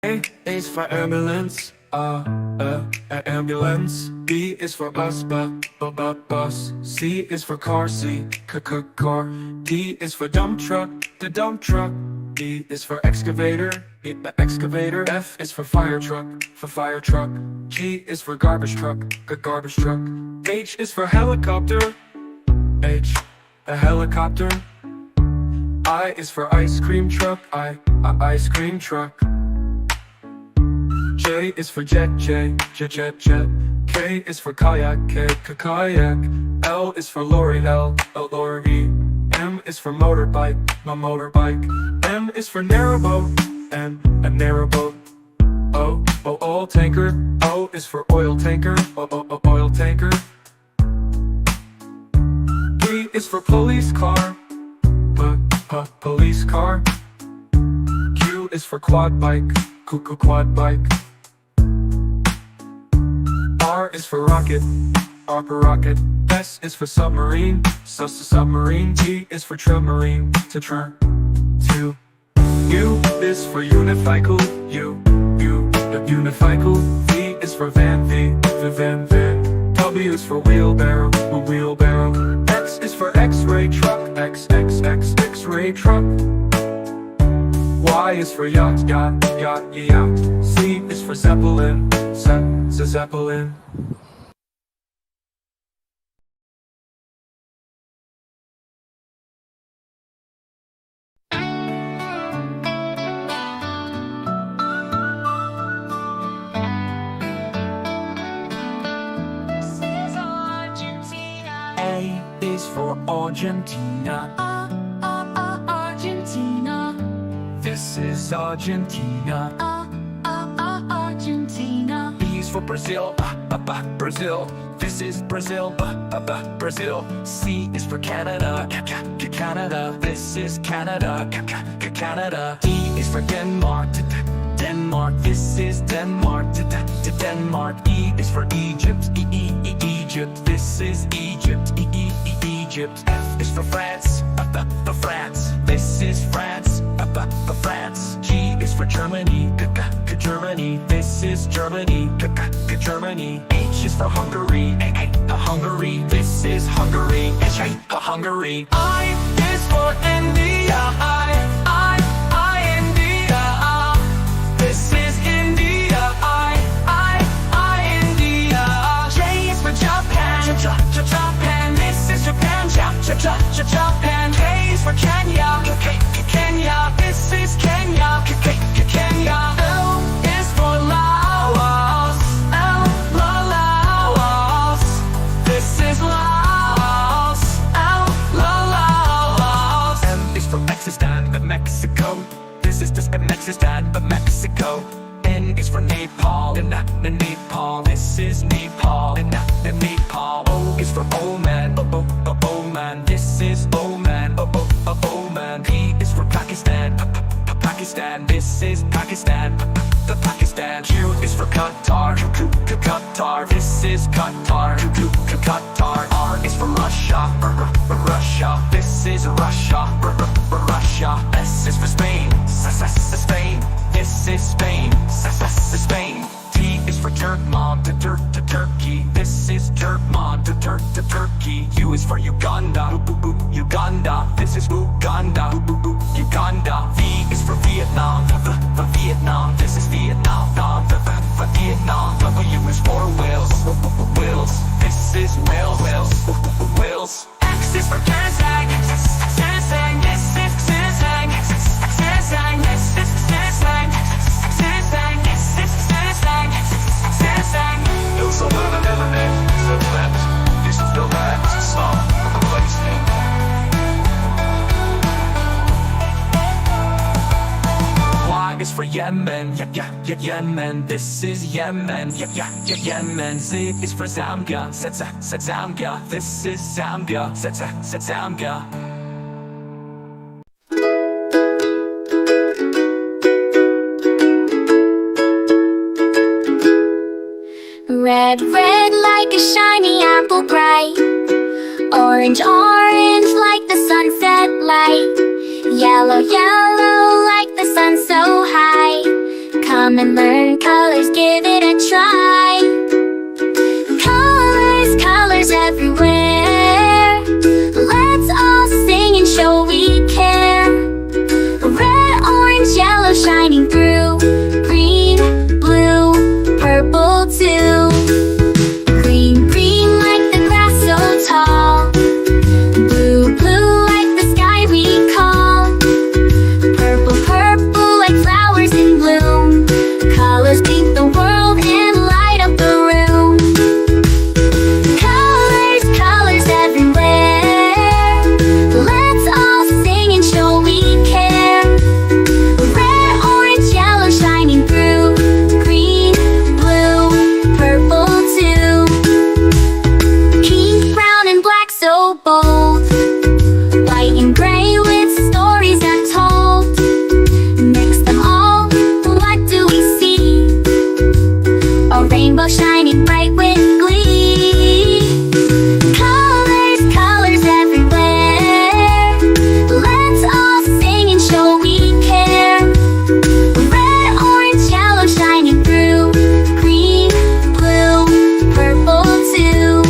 A is for ambulance, ambulance. B is for bus, bus. C is for car, car. D is for dump truck, the dump truck. E is for excavator, the excavator. F is for fire truck, G is for garbage truck, garbage truck. H is for helicopter, a helicopter. I is for ice cream truck, ice cream truck. J is for jet, jet. K is for kayak, kayak. L is for lorry, lorry. M is for motorbike, motorbike. N is for narrowboat, a narrowboat. O, oil tanker. O is for oil tanker, oil tanker. P is for police car, police car. Q is for quad bike, quad bike. R is for rocket, rocket. S is for submarine, submarine. T is for submarine, to. U is for unicycle, unicycle. V is for van, van. W is for wheelbarrow, wheelbarrow. X is for X-ray truck, X-ray truck. Y is for yacht, yacht. Z is for zeppelin, zeppelin. A is for Argentina, Argentina. this is Argentina. Argentina. B is for Brazil, Brazil. This is Brazil, Brazil. C is for Canada, Canada. This is Canada, Canada. D is for Denmark, Denmark. This is Denmark, Denmark. E is for Egypt, Egypt. This is Egypt, Egypt. F is for France, France. This is France, France. G is for Germany, Germany. This is Germany, Germany. H is for Hungary, Hungary. This is Hungary, Hungary. I is for India, India. This is India, India. J is for Japan, Japan. This is Japan, Japan. K is for Kenya, Kenya. This is Kenya, Kenya. L is for Laos, Laos. This is Laos, Laos. M is for Pakistan, Mexico. This is just Pakistan, Mexico. N is for Nepal, Nepal. This is Nepal, Nepal. O is for Oman, Oman. This is Oman, Oman. P is for Pakistan, Pakistan. This is Pakistan, Pakistan. Q is for Qatar, Qatar. This is Qatar, Qatar. R is for Russia, Russia. This is Russia, Russia. S is for Spain, Spain. This is Spain, Spain. T is for Turkmen, to Turkey. This is Turkmen, to Turkey. U is for Uganda, Uganda. This is Uganda, Uganda. V is for Vietnam, Vietnam. This is Vietnam, Vietnam. W is for Wales, Wales. This is Wales, Wales. X is for Kazakh, Kazakh. This is Kazakh, Kazakh. This is Kazakh, Kazakh. This is Kazakh, Kazakh. Eu sou Lana Delanet, this is the last song of the place name. Y is for Yemen, Yemen. This is Yemen, Yemen. Z is for Zambia, Zambia. This is Zambia, Zambia. Red, red like a shiny apple bright. Orange, orange like the sunset light. Yellow, yellow like the sun so high. Come Come and learn colors, give it a try. Colors, colors everywhere. Let's all sing and show we care. Red, orange, yellow shining through. Green, blue, purple too. Green, green like the grass so tall. Blue, blue like the sky we call. Purple, purple like flowers in bloom. Colors paint the world and light up the room. Colors, colors everywhere. Let's all sing and show we care. Red, orange, yellow shining through. Green, blue, purple too. Pink, brown and black so bold. White and gray with stories untold. Mix them all, what do we see? A rainbow shining bright with glee. Colors, colors everywhere. Let's all sing and show we care. Red, orange, yellow shining through. Green, blue, purple too.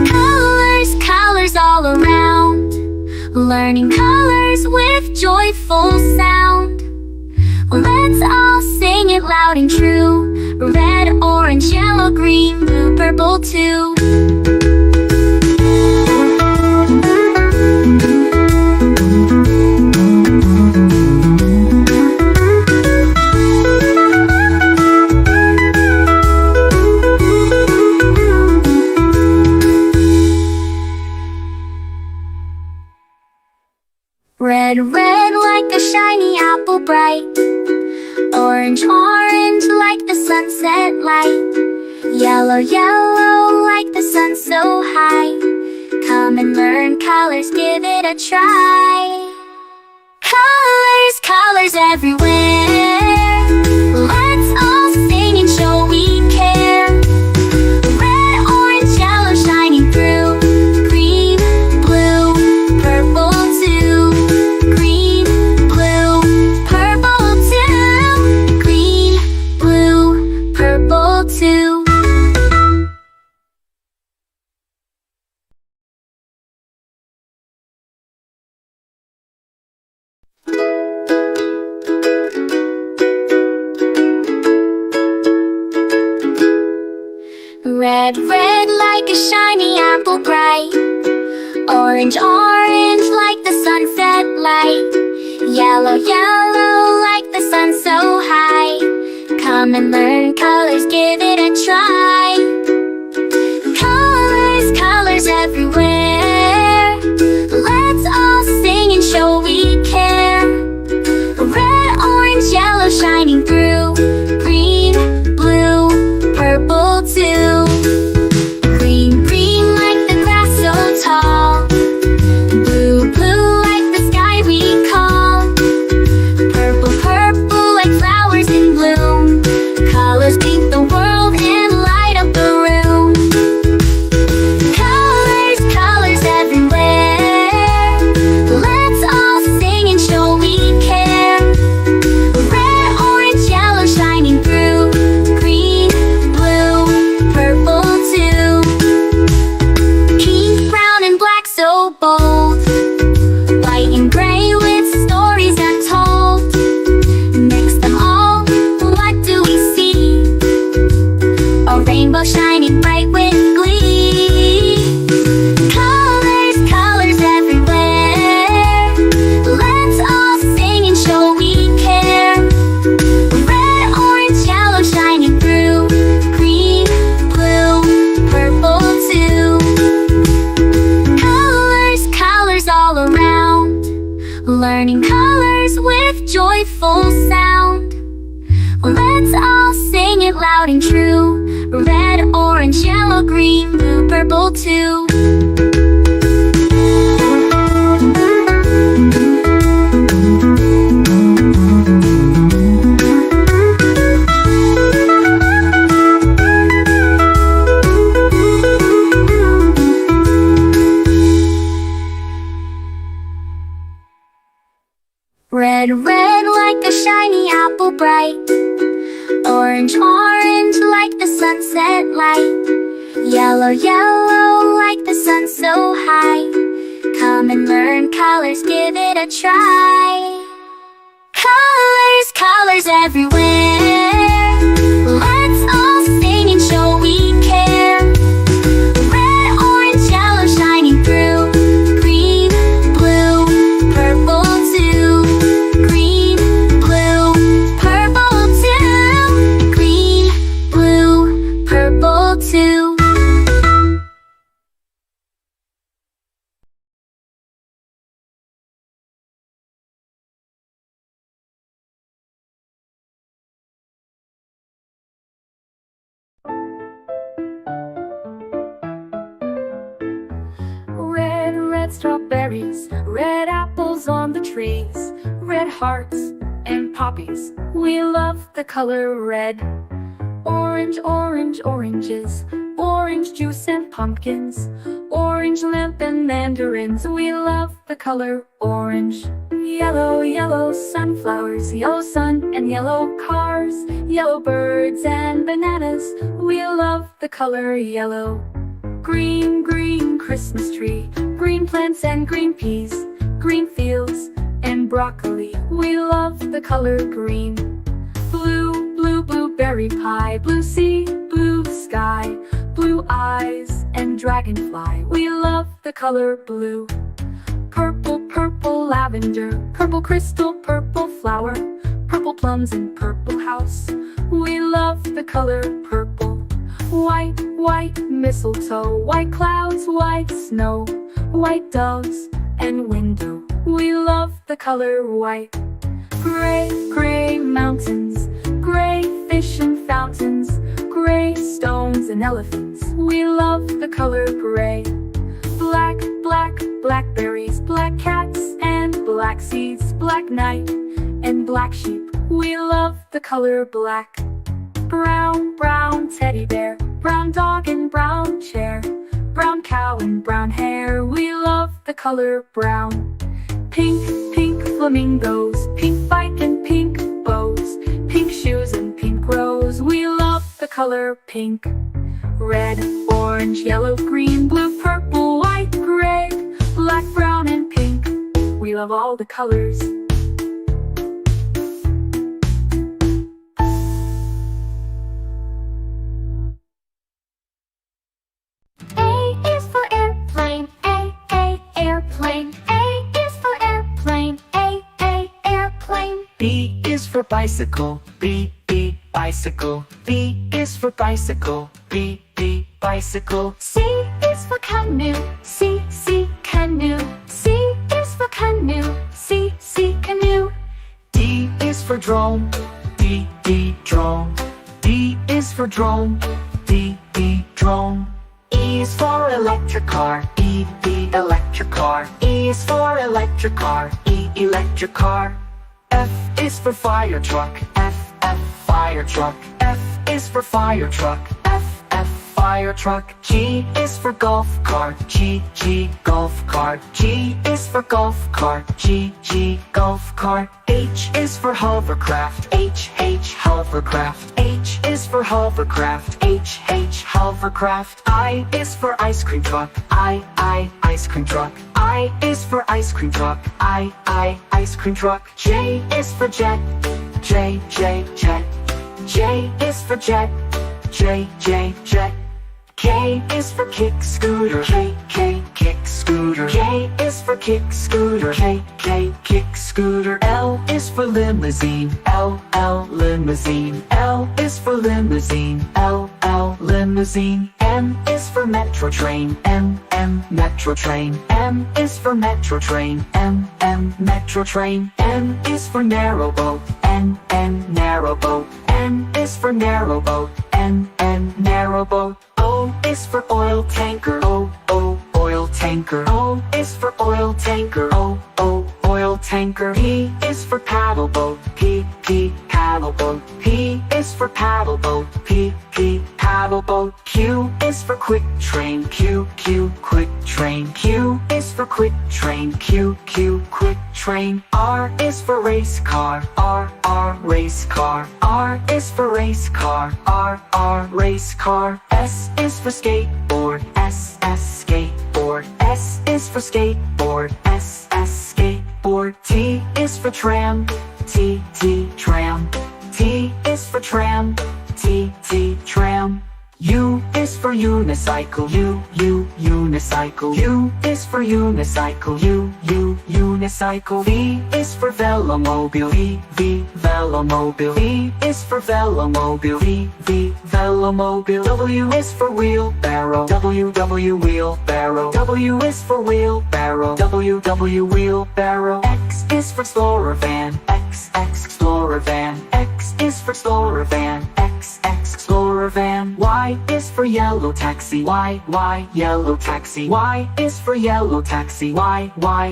Colors, colors all around. Learning colors with joyful sound. Let's all sing it loud and true. Red, orange, yellow, green, blue, purple too. Red, red like a shiny apple bright. Orange, orange like the sunset light. Yellow, yellow like the sun so high. Come and learn colors, give it a try. Colors, colors everywhere. Let's all sing and show we care. Red, orange, yellow shining through. Green, blue, purple too. Green, blue, purple too. Green, blue, purple too. Red, red like a shiny apple bright. Orange, orange like the sunset light. Yellow, yellow like the sun so high. Come and learn colors, give it a try. Colors, colors everywhere. Let's all sing and show we care. Red, orange, yellow shining through. Green, blue, purple too. Green, green like the grass so tall. Blue, blue like the sky we call. Purple, purple like flowers in bloom. Colors paint the world and light up the room. Colors, colors everywhere. Let's all sing and show we care. Red, orange, yellow shining through. Green, blue, purple too. Pink, brown and black so bold. White and gray with stories untold. Mix them all, what do we see? A rainbow shining bright with glee. Colors, colors everywhere. Let's all sing and show we care. Red, orange, yellow shining through. Green, blue, purple too. Colors, colors all around. Learning colors with joyful sound. Let's all sing it loud and true. Red, orange, yellow, green, blue, purple too. Red, red like a shiny apple bright. Orange, orange like the sunset light. Yellow, yellow like the sun so high. Come and learn colors, give it a try. Colors, colors everywhere. Let's all sing and show we care. Red, orange, yellow shining through. Green, blue, purple too. Green, blue, purple too. Green, blue, purple too. Red, red strawberries, red apples on the trees, red hearts and poppies, we love the color red. Orange, orange, oranges, orange juice and pumpkins, orange lamp and mandarins, we love the color orange. Yellow, yellow sunflowers, yellow sun and yellow cars, yellow birds and bananas, we love the color yellow. Green, green Christmas tree, green plants and green peas, green fields and broccoli, we love the color green. Blue, blue blueberry pie, blue sea, blue sky, blue eyes and dragonfly, we love the color blue. Purple, purple lavender, purple crystal, purple flower, purple plums and purple house, we love the color purple. White, white mistletoe, white clouds, white snow, white doves and window, we love the color white. Gray, gray mountains, gray fish and fountains, gray stones and elephants, we love the color gray. Black, black blackberries, black cats and black seeds, black night and black sheep, we love the color black. Brown, brown teddy bear, brown dog and brown chair, brown cow and brown hair, we love the color brown. Pink, pink flamingos, pink bike and pink bows, pink shoes and pink rose, we love the color pink. Red, orange, yellow, green, blue, purple, white, gray, black, brown and pink, we love all the colors. B is for bicycle, B, bicycle. B is for bicycle, B, bicycle. C is for canoe, C, canoe. C is for canoe, C, canoe. D is for drone, D, drone. D is for drone, D, drone. E is for electric car, E, electric car. E is for electric car, E, electric car. F is for fire truck, F, fire truck. F is for fire truck, F, fire truck. G is for golf cart, G, golf cart. G is for golf cart, G, golf cart. H is for hovercraft, H, hovercraft. H is for hovercraft, H, hovercraft. I is for ice cream truck, I, ice cream truck. I is for ice cream truck, I, ice cream truck. J is for jet, J, jet. J is for jet, J, jet. K is for kick scooter, K, kick scooter. K is for kick scooter, K, kick scooter. L is for limousine, L, limousine. L is for limousine, L, limousine. M is for metro train, M, metro train. M is for metro train, M, metro train. N is for narrow boat, N, narrow boat. N is for narrow boat, N, narrow boat. O is for oil tanker, O, oil tanker. O is for oil tanker, O, oil tanker. tanker. P is for paddle boat. P paddle boat. P is for paddle boat. P paddle boat. Q is for quick train. Q quick train. Q is for quick train. Q quick train. R is for race car. R race car. R is for race car. R race car. S is for skateboard. S skateboard. S is for skateboard. S skateboard. T is for tram. T tram. T is for tram. T tram. U is for unicycle. U unicycle. U is for unicycle. U unicycle. V is for velomobile. V velomobile. V is for velomobile. V velomobile. W is for wheelbarrow. W wheelbarrow. W is for wheelbarrow. W wheelbarrow. X is for explorer van. X explorer van. X is for explorer van. X explorer van. Y is for yellow taxi. Y yellow taxi. Y is for yellow taxi. Y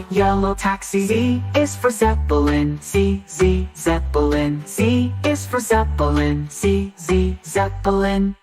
yellow taxi. Z is for zeppelin. Z zeppelin. Z is for zeppelin. Z zeppelin.